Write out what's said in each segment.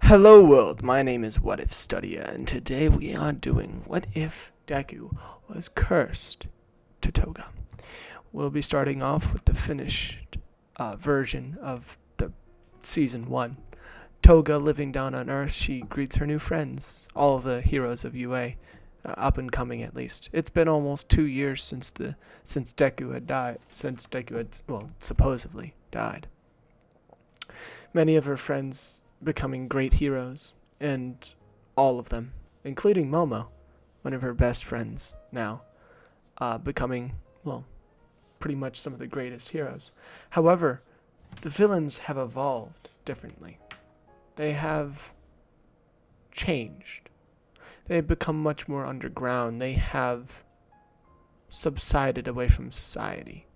Hello world, my name is What If Studia, and today we are doing What If Deku was cursed to Toga. We'll be starting off with the finished version of the Season 1. Toga living down on Earth, she greets her new friends, all of the heroes of UA, up and coming at least. It's been almost 2 years since Deku had died, supposedly died. Many of her friends becoming great heroes, and all of them, including Momo, one of her best friends now, becoming, pretty much some of the greatest heroes. However, the villains have evolved differently. They have changed. They have become much more underground. They have subsided away from society.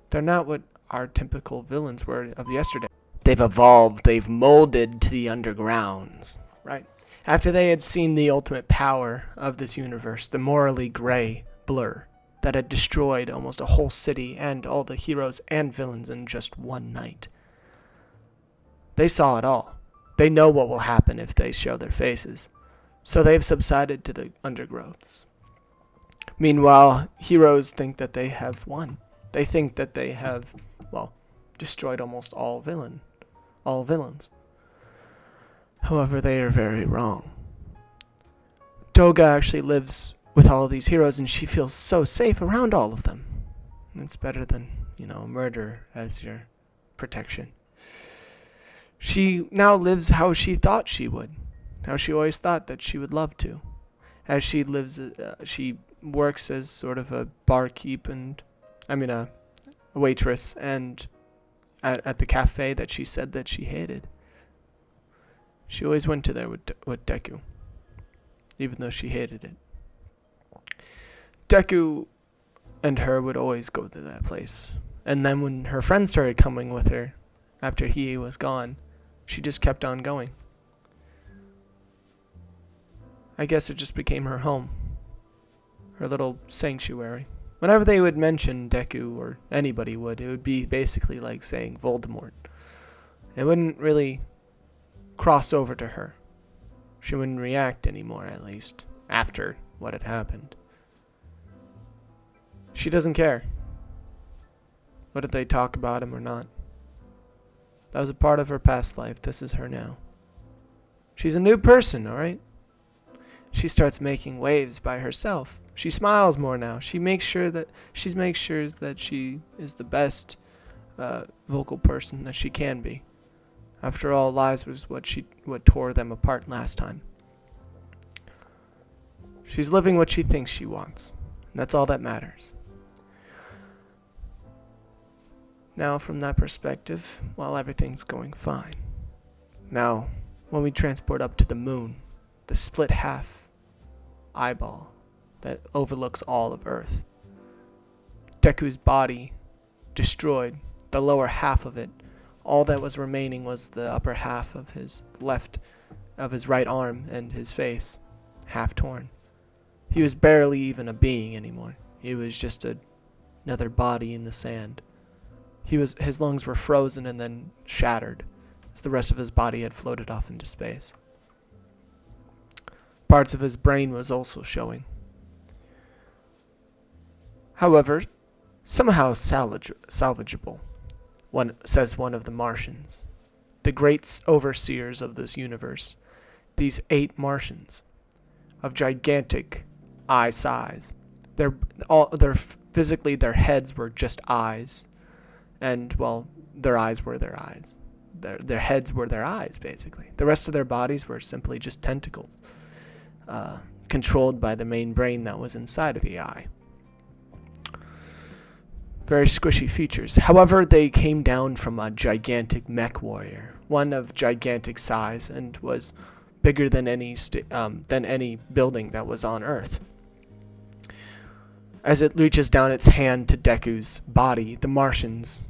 They're not what our typical villains were of yesterday. They've evolved, they've molded to the undergrounds, right? After they had seen the ultimate power of this universe, the morally gray blur that had destroyed almost a whole city and all the heroes and villains in just one night. They saw it all. They know what will happen if they show their faces. So they've subsided to the undergrowths. Meanwhile, heroes think that they have won. They think that they have, destroyed almost all villains. However, they are very wrong. Toga actually lives with all of these heroes, and she feels so safe around all of them. It's better than, murder as your protection. She now lives how she thought she would. How she always thought that she would love to. As she lives, she works as sort of a barkeep a waitress and at the cafe that she said that she hated. She always went to there with Deku, even though she hated it. Deku and her would always go to that place. And then when her friends started coming with her, after he was gone, she just kept on going. I guess it just became her home. Her little sanctuary. Whenever they would mention Deku, or anybody would, it would be basically like saying Voldemort. It wouldn't really cross over to her. She wouldn't react anymore, at least, after what had happened. She doesn't care whether they talk about him or not. That was a part of her past life. This is her now. She's a new person, alright? She starts making waves by herself. She smiles more now. She makes sure that she is the best vocal person that she can be. After all, lies was what tore them apart last time. She's living what she thinks she wants. And that's all that matters. Now, from that perspective, everything's going fine. Now, when we transport up to the moon, the split half eyeball that overlooks all of Earth. Deku's body destroyed, the lower half of it. All that was remaining was the upper half of his right arm and his face, half torn. He was barely even a being anymore. He was just another body in the sand. His lungs were frozen and then shattered, as the rest of his body had floated off into space. Parts of his brain was also showing. However, somehow salvageable, says one of the Martians. The great overseers of this universe. These 8 Martians of gigantic eye size. Physically their heads were just eyes. And, their eyes were their eyes. Their heads were their eyes, basically. The rest of their bodies were simply just tentacles, controlled by the main brain that was inside of the eye. Very squishy features. However, they came down from a gigantic mech warrior, one of gigantic size, and was bigger than any building that was on Earth. As it reaches down its hand to Deku's body, the Martians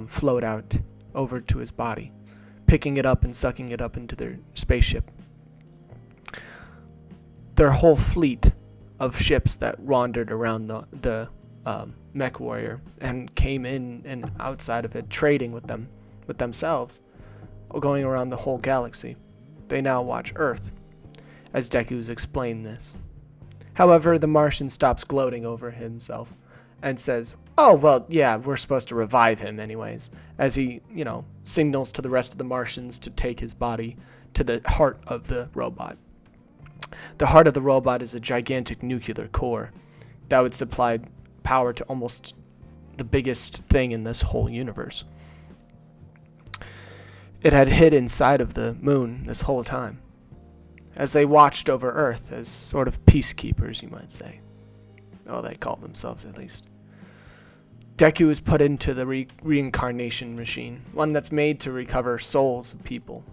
float out over to his body, picking it up and sucking it up into their spaceship. Their whole fleet of ships that wandered around the mech warrior and came in and outside of it, trading with themselves, going around the whole galaxy. They now watch Earth, as Deku's explained this. However, the Martian stops gloating over himself and says, "Oh, well, yeah, we're supposed to revive him anyways," as he, signals to the rest of the Martians to take his body to the heart of the robot. The heart of the robot is a gigantic nuclear core that would supply power to almost the biggest thing in this whole universe. It had hid inside of the moon this whole time, as they watched over Earth as sort of peacekeepers, you might say. Oh, they call themselves at least. Deku is put into the reincarnation machine, one that's made to recover souls of people,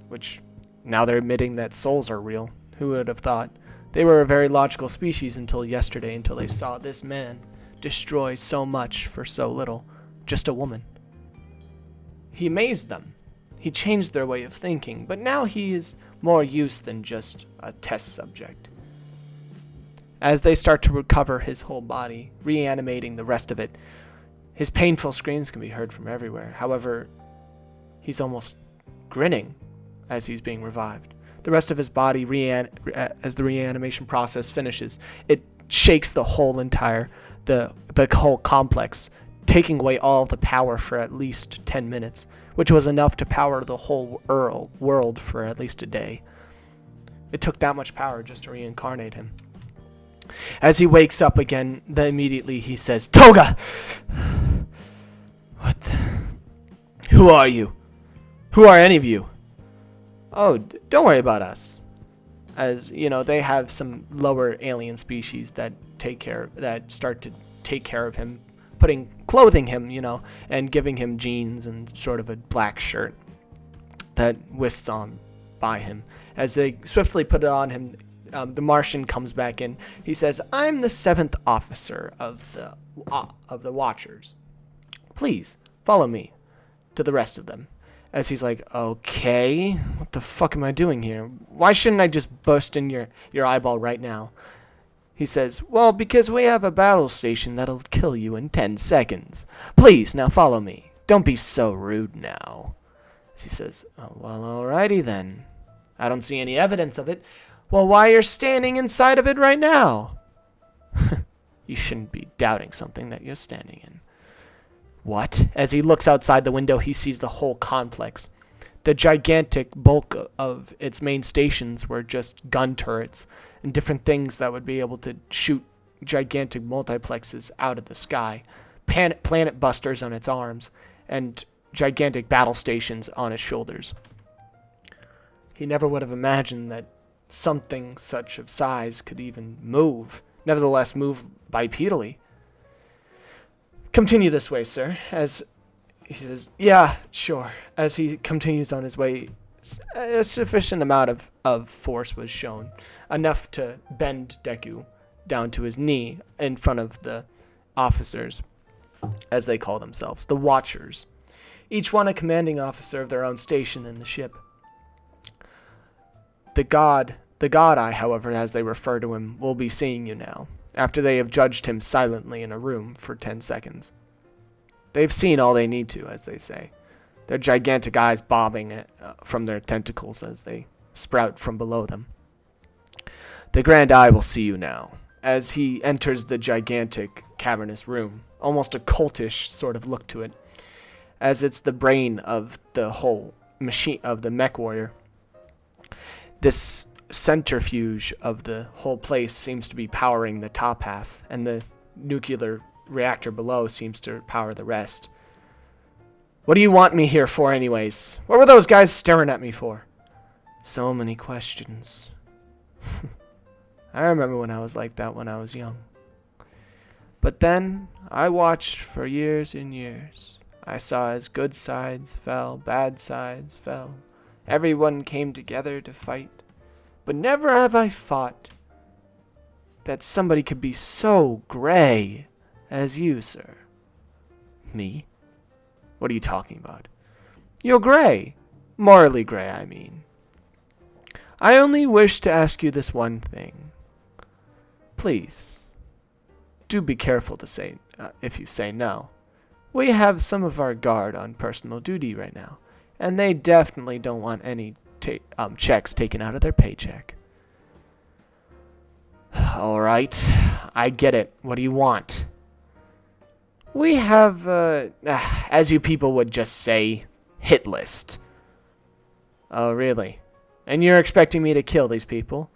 which now they're admitting that souls are real. Who would have thought? They were a very logical species until yesterday, until they saw this man destroy so much for so little. Just a woman. He amazed them. He changed their way of thinking, but now he is more use than just a test subject. As they start to recover his whole body, reanimating the rest of it, his painful screams can be heard from everywhere. However, he's almost grinning as he's being revived. The rest of his body, as the reanimation process finishes, it shakes the whole the whole complex, taking away all the power for at least 10 minutes, which was enough to power the whole world for at least a day. It took that much power just to reincarnate him. As he wakes up again, immediately he says, "Toga! What the? Who are you? Who are any of you?" "Oh, don't worry about us." As, they have some lower alien species that start to take care of him, clothing him, and giving him jeans and sort of a black shirt that whisks on by him. As they swiftly put it on him, the Martian comes back in. He says, "I'm the 7th officer of the Watchers. Please follow me," to the rest of them. As he's like, "Okay, what the fuck am I doing here? Why shouldn't I just burst in your eyeball right now?" He says, "Well, because we have a battle station that'll kill you in 10 seconds. Please, now follow me. Don't be so rude now." As he says, "Oh, well, alrighty then. I don't see any evidence of it." "Well, why you're standing inside of it right now?" "You shouldn't be doubting something that you're standing in." "What?" As he looks outside the window, he sees the whole complex. The gigantic bulk of its main stations were just gun turrets and different things that would be able to shoot gigantic multiplexes out of the sky, planet busters on its arms, and gigantic battle stations on its shoulders. He never would have imagined that something such of size could even move, nevertheless move bipedally. "Continue this way, sir," as he says, "Yeah, sure." As he continues on his way, a sufficient amount of force was shown, enough to bend Deku down to his knee in front of the officers, as they call themselves, the Watchers, each one a commanding officer of their own station in the ship. The God Eye, however, as they refer to him, will be seeing you now, after they have judged him silently in a room for 10 seconds. They've seen all they need to, as they say, their gigantic eyes bobbing from their tentacles as they sprout from below them. The Grand Eye will see you now, as he enters the gigantic cavernous room, almost a cultish sort of look to it, as it's the brain of the whole machine of the mech warrior. This centrifuge of the whole place seems to be powering the top half, and the nuclear reactor below seems to power the rest. "What do you want me here for anyways? What were those guys staring at me for?" So many questions. I remember when I was like that when I was young. But then I watched for years and years. I saw as good sides fell, bad sides fell. Everyone came together to fight. But never have I thought that somebody could be so gray as you, sir. Me? What are you talking about? You're gray. Morally gray, I mean. I only wish to ask you this one thing. Please, do be careful to say if you say no. We have some of our guard on personal duty right now, and they definitely don't want any checks taken out of their paycheck. All right, I get it. What do you want? We have, as you people would just say, hit list. Oh, really? And you're expecting me to kill these people?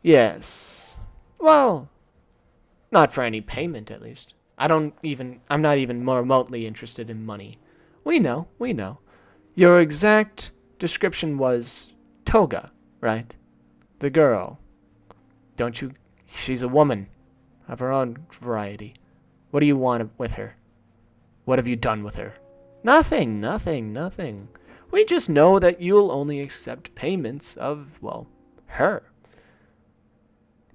Yes. Well, not for any payment, at least. I'm not even more remotely interested in money. We know. Your exact description was Toga, right? The girl. Don't you? She's a woman of her own variety. What do you want with her? What have you done with her? Nothing. We just know that you'll only accept payments of, well, her.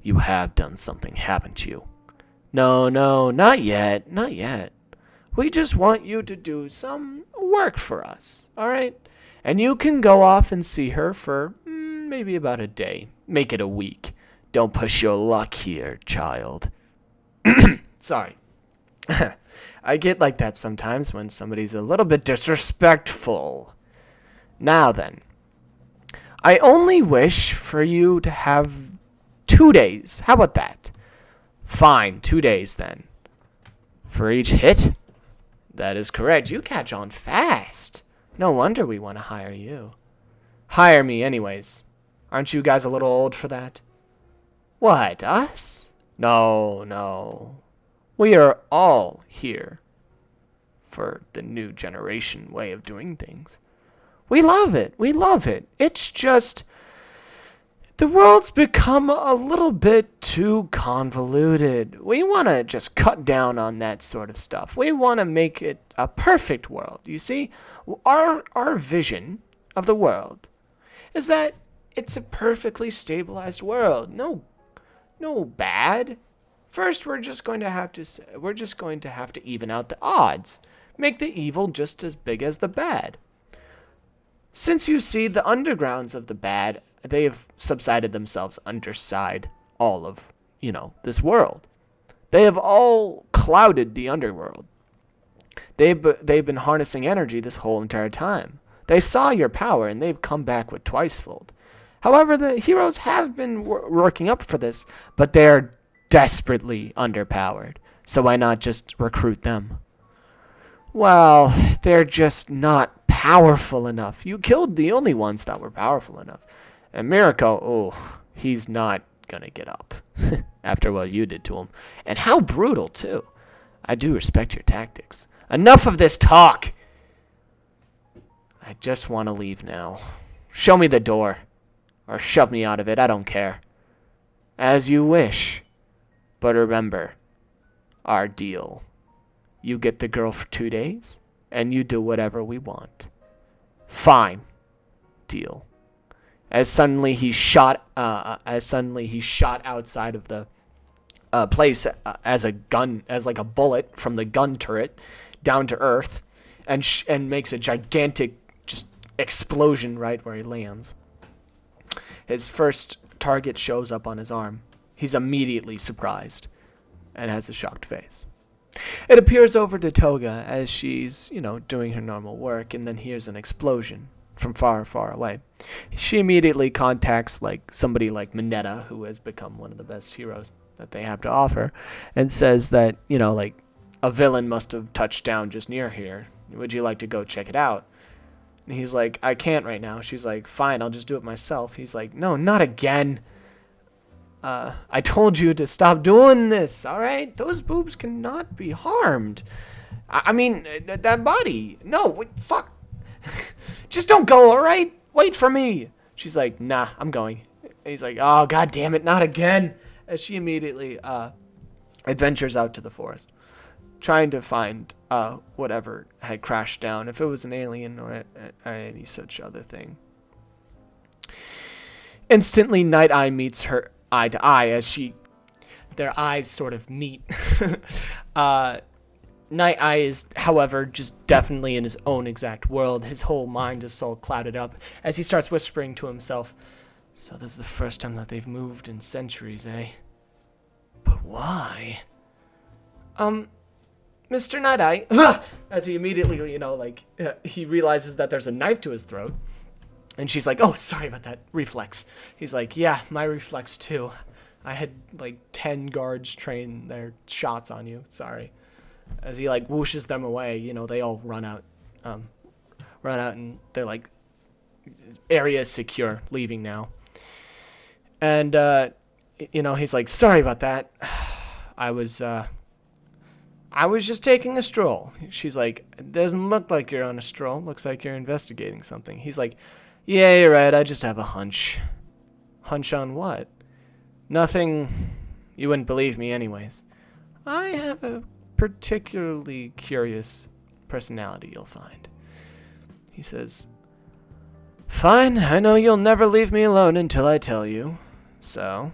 You have done something, haven't you? No, not yet. We just want you to do some work for us, all right? And you can go off and see her for maybe about a day. Make it a week. Don't push your luck here, child. Sorry. I get like that sometimes when somebody's a little bit disrespectful. Now then, I only wish for you to have 2 days. How about that? Fine, 2 days then. For each hit? That is correct. You catch on fast. No wonder we want to hire you. Hire me anyways. Aren't you guys a little old for that? What, us? No. We are all here for the new generation way of doing things. We love it. It's just the world's become a little bit too convoluted. We want to just cut down on that sort of stuff. We want to make it a perfect world. You see, our vision of the world is that it's a perfectly stabilized world. No bad. First, we're just going to have to even out the odds. Make the evil just as big as the bad. Since you see the undergrounds of the bad, they have subsided themselves underside all of, this world. They have all clouded the underworld. They've been harnessing energy this whole entire time. They saw your power and they've come back with twicefold. However, the heroes have been working up for this, but they're desperately underpowered. So why not just recruit them? Well, they're just not powerful enough. You killed the only ones that were powerful enough. And Mirako, he's not gonna get up after what you did to him. And how brutal, too. I do respect your tactics. Enough of this talk! I just want to leave now. Show me the door. Or shove me out of it, I don't care. As you wish. But remember, our deal. You get the girl for 2 days, and you do whatever we want. Fine. Deal. As suddenly he shot outside of the place as like a bullet from the gun turret down to earth, and makes a gigantic just explosion right where he lands. His first target shows up on his arm. He's immediately surprised and has a shocked face. It appears over to Toga as she's, doing her normal work, and then hears an explosion from far, far away. She immediately contacts somebody like Mineta, who has become one of the best heroes that they have to offer, and says that, a villain must have touched down just near here. Would you like to go check it out? And he's like, I can't right now. She's like, fine, I'll just do it myself. He's like, no, not again. I told you to stop doing this, all right? Those boobs cannot be harmed. I mean, that body. No, wait, fuck. Just don't go, all right? Wait for me. She's like, nah, I'm going. And he's like, oh, god damn it, not again. As she immediately adventures out to the forest, trying to find whatever had crashed down, if it was an alien or any such other thing. Instantly, Night Eye meets her eye to eye as their eyes sort of meet. Night Eye is, however, just definitely in his own exact world. His whole mind is so clouded up as he starts whispering to himself, so this is the first time that they've moved in centuries, eh? But why? Mr. Night Eye, as he immediately, he realizes that there's a knife to his throat. And she's like, oh, sorry about that. Reflex. He's like, yeah, my reflex too. I had like 10 guards train their shots on you. Sorry. As he like whooshes them away, they all run out. And they're like, area is secure, leaving now. And, he's like, sorry about that. I was just taking a stroll. She's like, it doesn't look like you're on a stroll. Looks like you're investigating something. He's like, yeah, you're right. I just have a hunch. Hunch on what? Nothing. You wouldn't believe me anyways. I have a particularly curious personality, you'll find. He says, fine, I know you'll never leave me alone until I tell you. So...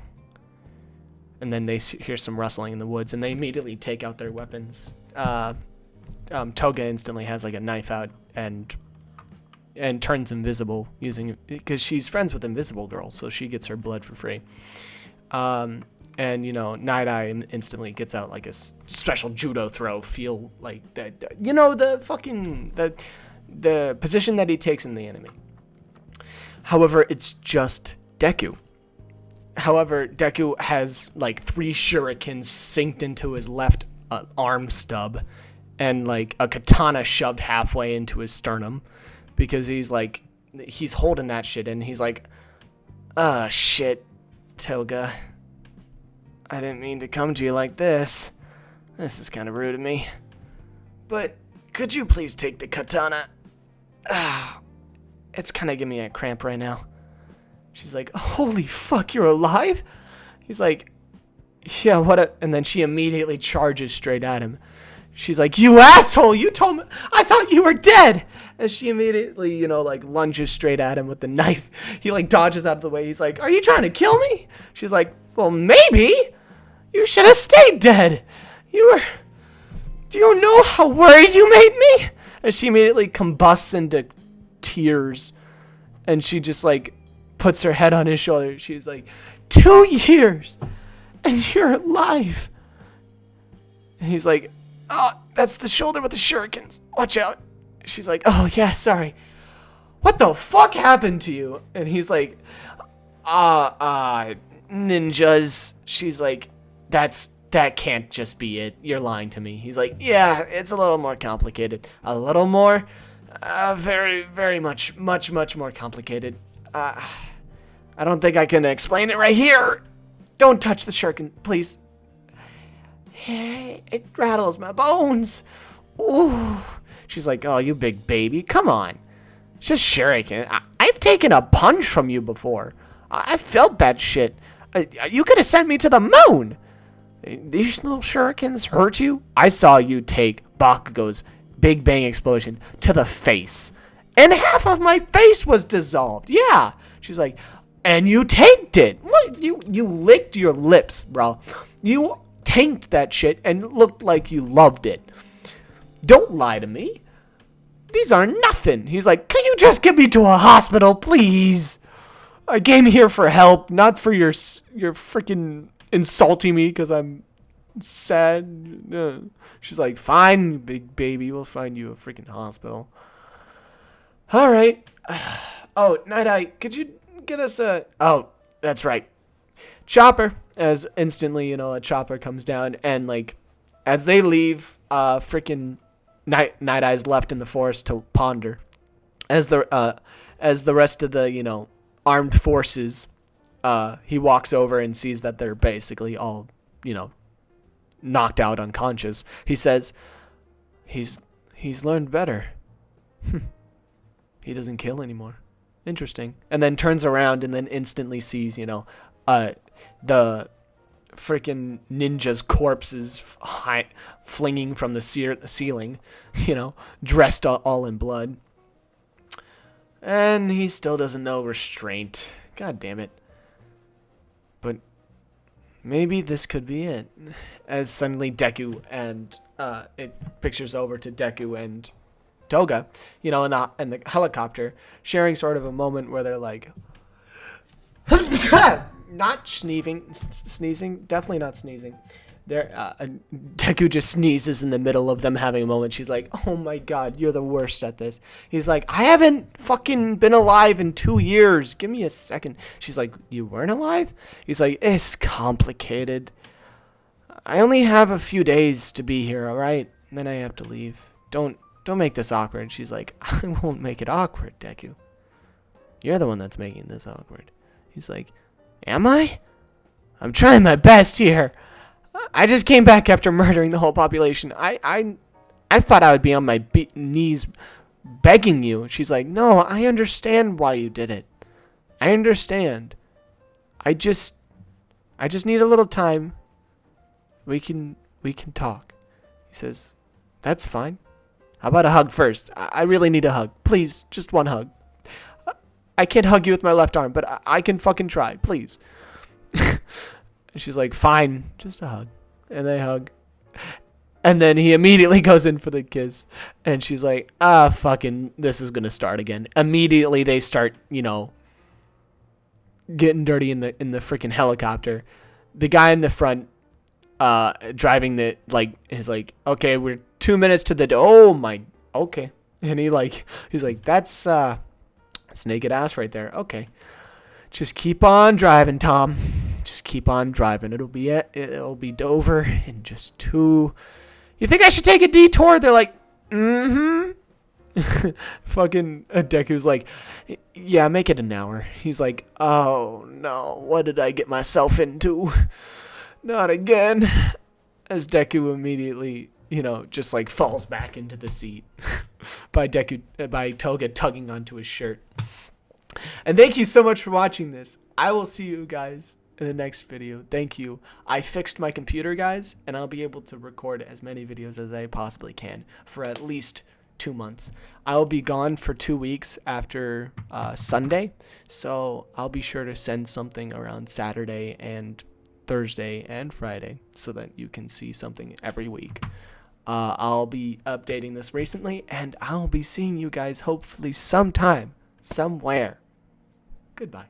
And then they hear some rustling in the woods, and they immediately take out their weapons. Toga instantly has like a knife out and turns invisible because she's friends with Invisible Girl, so she gets her blood for free. And Night Eye instantly gets out like a special judo throw. Feel like that, the position that he takes in the enemy. However, it's just Deku. However, Deku has like 3 shurikens synced into his left arm stub and like a katana shoved halfway into his sternum because he's holding that shit and he's like, shit, Toga. I didn't mean to come to you like this. This is kind of rude of me. But could you please take the katana? It's kind of giving me a cramp right now. She's like, holy fuck, you're alive? He's like, yeah, what? And then she immediately charges straight at him. She's like, you asshole, you told me, I thought you were dead. And she immediately, lunges straight at him with the knife. He dodges out of the way. He's like, are you trying to kill me? She's like, well, maybe. You should have stayed dead. Do you know how worried you made me? And she immediately combusts into tears. And she just puts her head on his shoulder. She's like, 2 years and you're alive. And he's like, oh, that's the shoulder with the shurikens. Watch out. She's like, oh yeah, sorry. What the fuck happened to you? And he's like, ninjas. She's like, that can't just be it. You're lying to me. He's like, yeah, it's a little more complicated. A little more? Very, very much more complicated. I don't think I can explain it right here. Don't touch the shuriken, please. It rattles my bones. Ooh. She's like, oh, you big baby. Come on. It's just shuriken. I've taken a punch from you before. I felt that shit. You could have sent me to the moon. These little shurikens hurt you? I saw you take Bakugo's Big Bang explosion to the face. And half of my face was dissolved. Yeah. She's like, and you tanked it. What? You licked your lips, bro. You tanked that shit and looked like you loved it. Don't lie to me. These are nothing. He's like, can you just get me to a hospital, please? I came here for help, not for your freaking insulting me because I'm sad. She's like, fine, big baby. We'll find you a freaking hospital. All right. Oh, Night Eye, could you get us a... Oh, that's right. Chopper. As instantly, a chopper comes down and, as they leave, freaking Night Eye's left in the forest to ponder. As the rest of the, armed forces, he walks over and sees that they're basically all, knocked out unconscious. He says, he's learned better. He doesn't kill anymore. Interesting. And then turns around and then instantly sees, the freaking ninja's corpses flinging from the ceiling, dressed all in blood. And he still doesn't know restraint. God damn it. But maybe this could be it. As suddenly Deku and it pictures over to Deku and Toga, in the helicopter, sharing sort of a moment where they're like, not sneezing, definitely not sneezing, Deku just sneezes in the middle of them having a moment. She's like, "Oh my god, you're the worst at this." He's like, "I haven't fucking been alive in 2 years. Give me a second." She's like, "You weren't alive?" He's like, "It's complicated. I only have a few days to be here, all right? And then I have to leave. Don't make this awkward." She's like, "I won't make it awkward, Deku. You're the one that's making this awkward." He's like, "Am I? I'm trying my best here. I just came back after murdering the whole population. I thought I would be on my knees begging you." She's like, "No, I understand why you did it. I understand. I just need a little time. We can talk." He says, "That's fine. How about a hug first? I really need a hug. Please, just one hug. I can't hug you with my left arm, but I can fucking try. Please." And she's like, "Fine, just a hug." And they hug. And then he immediately goes in for the kiss. And she's like, fucking, this is going to start again. Immediately they start, getting dirty in the freaking helicopter. The guy in the front driving is like, "Okay, we're 2 minutes to the oh my, okay." And he's like, "That's naked ass right there. Okay. Just keep on driving, Tom. Just keep on driving. It'll be Dover in just 2. You think I should take a detour?" They're like, "Mm-hmm." Fucking Deku's like, "Yeah, make it an hour." He's like, "Oh no, what did I get myself into? Not again." As Deku immediately, just like falls back into the seat by Toga tugging onto his shirt. And thank you so much for watching this. I will see you guys in the next video. Thank you. I fixed my computer, guys, and I'll be able to record as many videos as I possibly can for at least 2 months. I'll be gone for 2 weeks after Sunday, so I'll be sure to send something around Saturday and Thursday and Friday so that you can see something every week. I'll be updating this recently, and I'll be seeing you guys hopefully sometime, somewhere. Goodbye.